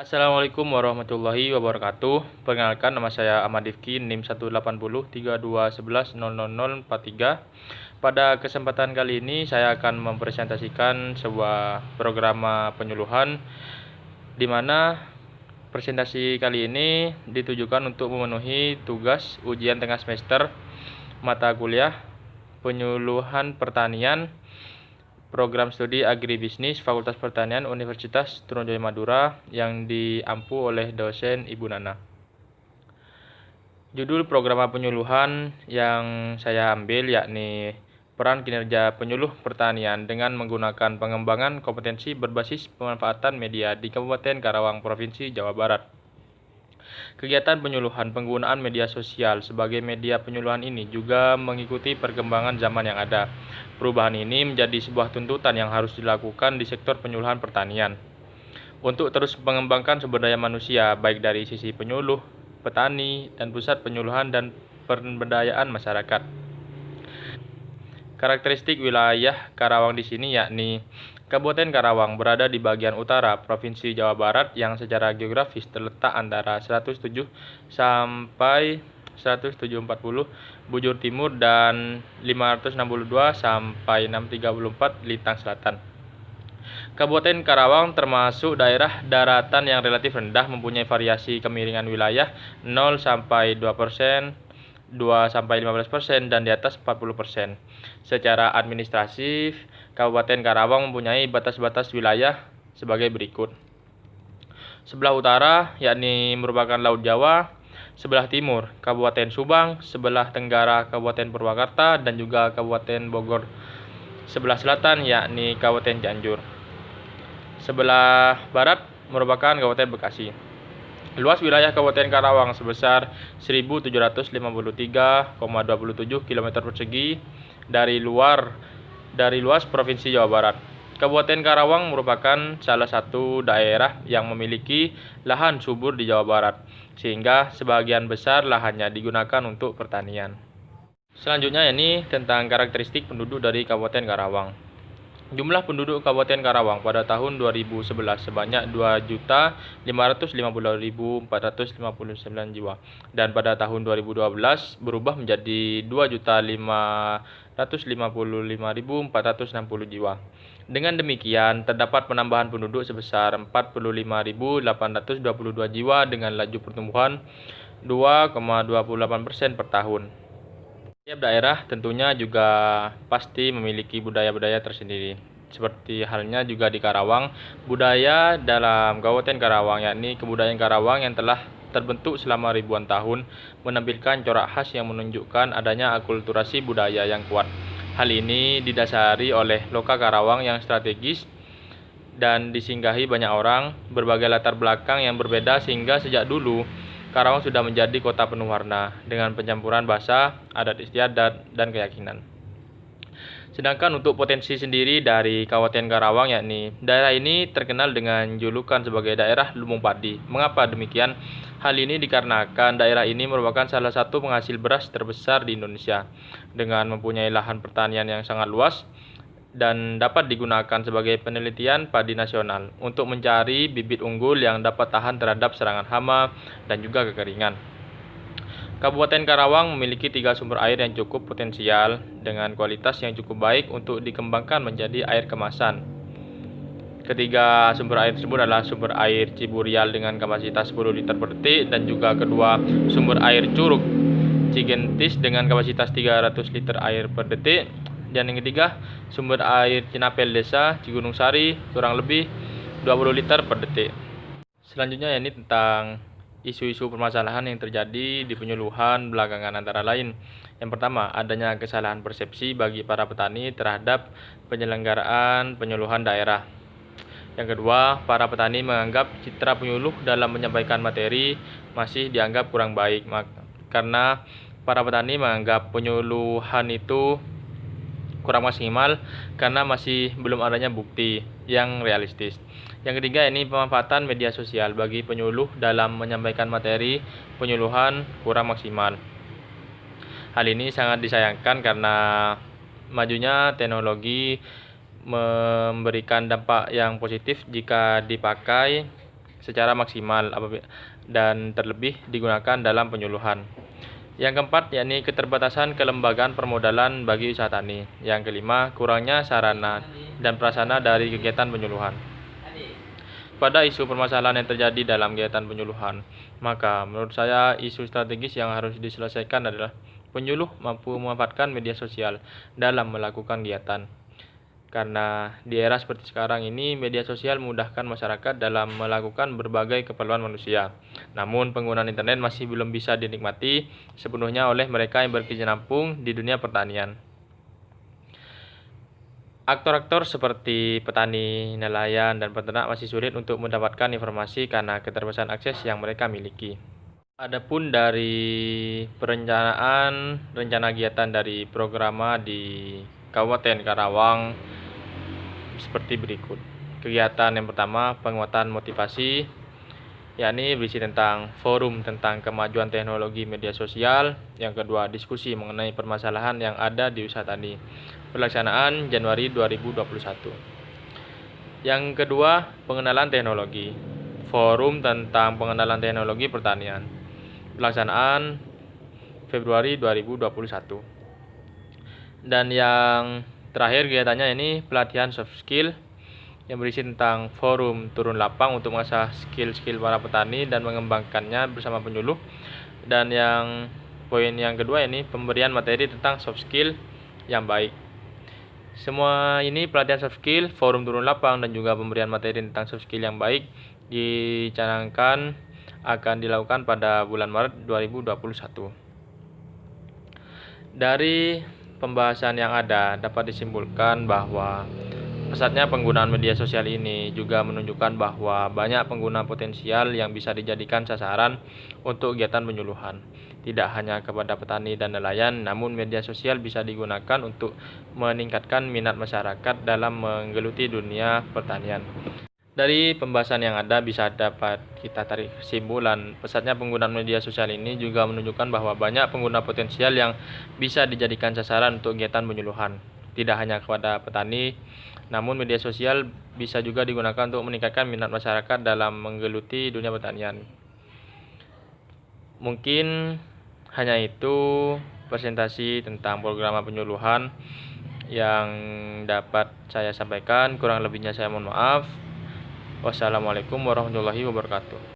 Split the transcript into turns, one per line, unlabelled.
Assalamualaikum warahmatullahi wabarakatuh. Perkenalkan, nama saya Ahmad Rifki, NIM 18032110043. Pada kesempatan kali ini saya akan mempresentasikan sebuah program penyuluhan di mana presentasi kali ini ditujukan untuk memenuhi tugas ujian tengah semester mata kuliah penyuluhan pertanian program studi agribisnis Fakultas Pertanian Universitas Trunojoyo Madura yang diampu oleh dosen Ibu Nana. Judul program penyuluhan yang saya ambil yakni peran kinerja penyuluh pertanian dengan menggunakan pengembangan kompetensi berbasis pemanfaatan media di Kabupaten Karawang, Provinsi Jawa Barat. Kegiatan penyuluhan penggunaan media sosial sebagai media penyuluhan ini juga mengikuti perkembangan zaman yang ada. Perubahan ini menjadi sebuah tuntutan yang harus dilakukan di sektor penyuluhan pertanian. Untuk terus mengembangkan sumber daya manusia, baik dari sisi penyuluh, petani, dan pusat penyuluhan dan pemberdayaan masyarakat. Karakteristik wilayah Karawang di sini yakni Kabupaten Karawang berada di bagian utara Provinsi Jawa Barat yang secara geografis terletak antara 107 sampai 1740 bujur timur dan 562 sampai 634 lintang selatan. Kabupaten Karawang termasuk daerah daratan yang relatif rendah, mempunyai variasi kemiringan wilayah 0 sampai 2%, 2 sampai 15% dan di atas 40%. Secara administratif, Kabupaten Karawang mempunyai batas-batas wilayah sebagai berikut. Sebelah utara yakni merupakan Laut Jawa, sebelah timur Kabupaten Subang, sebelah tenggara Kabupaten Purwakarta dan juga Kabupaten Bogor. Sebelah selatan yakni Kabupaten Cianjur. Sebelah barat merupakan Kabupaten Bekasi. Luas wilayah Kabupaten Karawang sebesar 1.753,27 km persegi dari luas Provinsi Jawa Barat. Kabupaten Karawang merupakan salah satu daerah yang memiliki lahan subur di Jawa Barat, sehingga sebagian besar lahannya digunakan untuk pertanian. Selanjutnya ini tentang karakteristik penduduk dari Kabupaten Karawang. Jumlah penduduk Kabupaten Karawang pada tahun 2011 sebanyak 2.550.459 jiwa dan pada tahun 2012 berubah menjadi 2.555.460 jiwa. Dengan demikian, terdapat penambahan penduduk sebesar 45.822 jiwa dengan laju pertumbuhan 2,28% per tahun. Setiap daerah tentunya juga pasti memiliki budaya-budaya tersendiri. Seperti halnya juga di Karawang, budaya dalam Kabupaten Karawang yakni kebudayaan Karawang yang telah terbentuk selama ribuan tahun menampilkan corak khas yang menunjukkan adanya akulturasi budaya yang kuat. Hal ini didasari oleh Loka Karawang yang strategis dan disinggahi banyak orang, berbagai latar belakang yang berbeda sehingga sejak dulu Karawang sudah menjadi kota penuh warna dengan pencampuran bahasa, adat istiadat, dan keyakinan. Sedangkan untuk potensi sendiri dari Kabupaten Karawang yakni daerah ini terkenal dengan julukan sebagai daerah lumbung padi. Mengapa demikian? Hal ini dikarenakan daerah ini merupakan salah satu penghasil beras terbesar di Indonesia dengan mempunyai lahan pertanian yang sangat luas dan dapat digunakan sebagai penelitian padi nasional untuk mencari bibit unggul yang dapat tahan terhadap serangan hama dan juga kekeringan. Kabupaten Karawang memiliki 3 sumber air yang cukup potensial dengan kualitas yang cukup baik untuk dikembangkan menjadi air kemasan. Ketiga sumber air tersebut adalah sumber air Ciburial dengan kapasitas 10 liter per detik dan juga kedua sumber air Curug Cigentis dengan kapasitas 300 liter air per detik. Dan yang ketiga, sumber air Cinapel Desa Cigunung Sari kurang lebih 20 liter per detik. Selanjutnya ini tentang isu-isu permasalahan yang terjadi di penyuluhan belakangan antara lain. Yang pertama, adanya kesalahan persepsi bagi para petani terhadap penyelenggaraan penyuluhan daerah. Yang kedua, para petani menganggap citra penyuluh dalam menyampaikan materi masih dianggap kurang baik karena para petani menganggap penyuluhan itu kurang maksimal karena masih belum adanya bukti yang realistis. Yang ketiga ini pemanfaatan media sosial bagi penyuluh dalam menyampaikan materi penyuluhan kurang maksimal. Hal ini sangat disayangkan karena majunya teknologi memberikan dampak yang positif jika dipakai secara maksimal dan terlebih digunakan dalam penyuluhan. Yang keempat, yakni keterbatasan kelembagaan permodalan bagi usaha tani. Yang kelima, kurangnya sarana dan prasarana dari kegiatan penyuluhan. Pada isu permasalahan yang terjadi dalam kegiatan penyuluhan, maka menurut saya isu strategis yang harus diselesaikan adalah penyuluh mampu memanfaatkan media sosial dalam melakukan kegiatan. Karena di era seperti sekarang ini, media sosial memudahkan masyarakat dalam melakukan berbagai keperluan manusia. Namun, penggunaan internet masih belum bisa dinikmati sepenuhnya oleh mereka yang berkecimpung di dunia pertanian. Aktor-aktor seperti petani, nelayan, dan peternak masih sulit untuk mendapatkan informasi karena keterbatasan akses yang mereka miliki. Adapun dari perencanaan rencana kegiatan dari programa di Kabupaten Karawang seperti berikut. Kegiatan yang pertama, penguatan motivasi, yakni berisi tentang forum tentang kemajuan teknologi media sosial. Yang kedua, diskusi mengenai permasalahan yang ada di usaha tani. Pelaksanaan Januari 2021. Yang kedua, pengenalan teknologi. Forum tentang pengenalan teknologi pertanian. Pelaksanaan Februari 2021. Dan yang terakhir kegiatannya ini pelatihan soft skill yang berisi tentang forum turun lapang untuk mengasah skill-skill para petani dan mengembangkannya bersama penyuluh. Dan yang poin yang kedua ini pemberian materi tentang soft skill yang baik. Semua ini pelatihan soft skill, forum turun lapang, dan juga pemberian materi tentang soft skill yang baik dicanangkan akan dilakukan pada bulan Maret 2021. Dari pembahasan yang ada dapat disimpulkan bahwa pesatnya penggunaan media sosial ini juga menunjukkan bahwa banyak pengguna potensial yang bisa dijadikan sasaran untuk kegiatan penyuluhan. Tidak hanya kepada petani dan nelayan, namun media sosial bisa digunakan untuk meningkatkan minat masyarakat dalam menggeluti dunia pertanian. Dari pembahasan yang ada bisa dapat kita tarik kesimpulan, pesatnya penggunaan media sosial ini juga menunjukkan bahwa banyak pengguna potensial yang bisa dijadikan sasaran untuk kegiatan penyuluhan. Tidak hanya kepada petani, namun media sosial bisa juga digunakan untuk meningkatkan minat masyarakat dalam menggeluti dunia pertanian. Mungkin hanya itu presentasi tentang program penyuluhan yang dapat saya sampaikan. Kurang lebihnya saya mohon maaf. Wassalamualaikum warahmatullahi wabarakatuh.